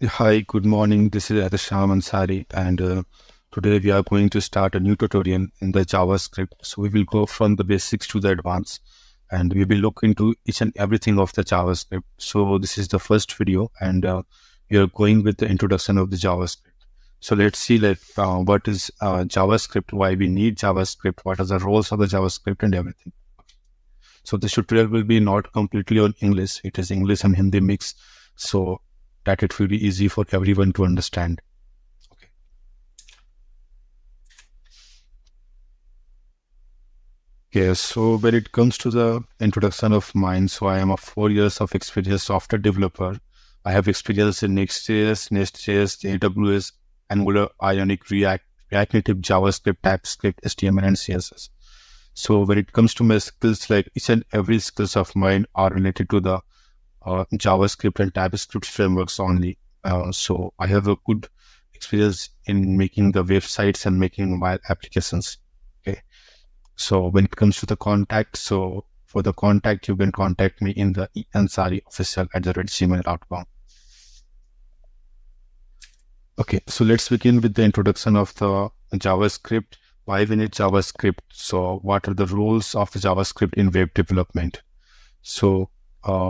Hi, good morning. This is Ansari, and today we are going to start a new tutorial in the JavaScript. So we will go from the basics to the advanced, and we will look into each and everything of the JavaScript. So this is the first video, and we are going with the introduction of the JavaScript. So let's see what is JavaScript, why we need JavaScript, what are the roles of the JavaScript, and everything. So the tutorial will be not completely on English. It is English and Hindi mix, so that it will be easy for everyone to understand. Okay. Okay, so when it comes to the introduction of mine, so I am a 4 years of experience software developer. I have experience in Next.js, Nest.js, AWS, Angular, Ionic, React Native, JavaScript, TypeScript, HTML, and CSS. So when it comes to my skills, like each and every skills of mine are related to the JavaScript and TypeScript frameworks only. So I have a good experience in making the websites and making mobile applications. Okay. So when it comes to the contact, so for the contact, you can contact me in the Ansari official @gmail.com. Okay, so let's begin with the introduction of the JavaScript. Why we need JavaScript? So what are the rules of JavaScript in web development? So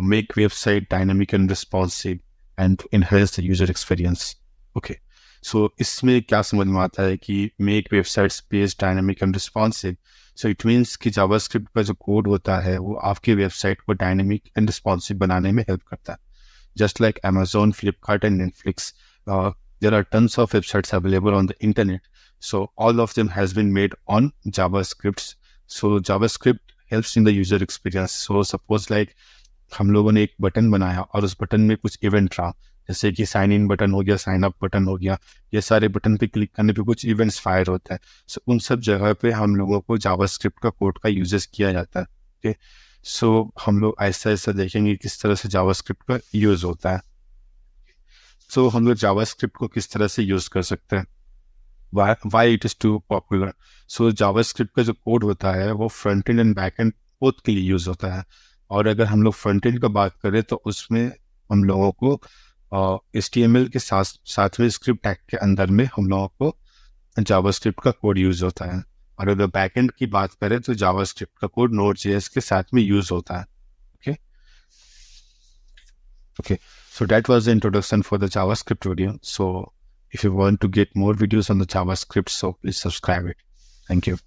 make website dynamic and responsive and to enhance the user experience. Okay. So इसमें क्या समझ में आता है कि make websites page dynamic and responsive. So it means कि JavaScript का जो कोड होता है वो आपके वेबसाइट को डायनेमिक एंड रिस्पॉन्सिव बनाने में हेल्प करता है. Just like Amazon, Flipkart, and Netflix, there are tons of websites available on the internet. So all of them has been made on JavaScript. So JavaScript helps in the user experience. So suppose like हम लोगों ने एक button बनाया और उस button में कुछ event रहा, जैसे कि साइन इन बटन हो गया, साइन अप बटन हो गया, ये सारे बटन पे क्लिक करने पे कुछ इवेंट्स फायर होता है. सो उन सब जगह पे हम लोगों को जावास्क्रिप्ट का कोड का यूजेस किया जाता है. ओके, सो हम लोग ऐसा ऐसा देखेंगे किस तरह से जावास्क्रिप्ट का यूज होता है. सो हम लोग जावास्क्रिप्ट को किस तरह से यूज कर सकते हैं, why it is too popular. So JavaScript का जो कोड होता है वो front end and back end both के लिए यूज होता है. और अगर हम लोग फ्रंट एंड का बात करें तो उसमें हम लोगों को HTML के साथ साथ में स्क्रिप्ट टैग के अंदर में हम लोगों को जावास्क्रिप्ट का कोड यूज होता है. और अगर बैकएंड की बात करें तो जावास्क्रिप्ट का कोड Node.js के साथ में यूज होता है. Okay okay, so that was the introduction for the JavaScript video. So if you want to get more videos on the JavaScript, so please subscribe it. Thank you.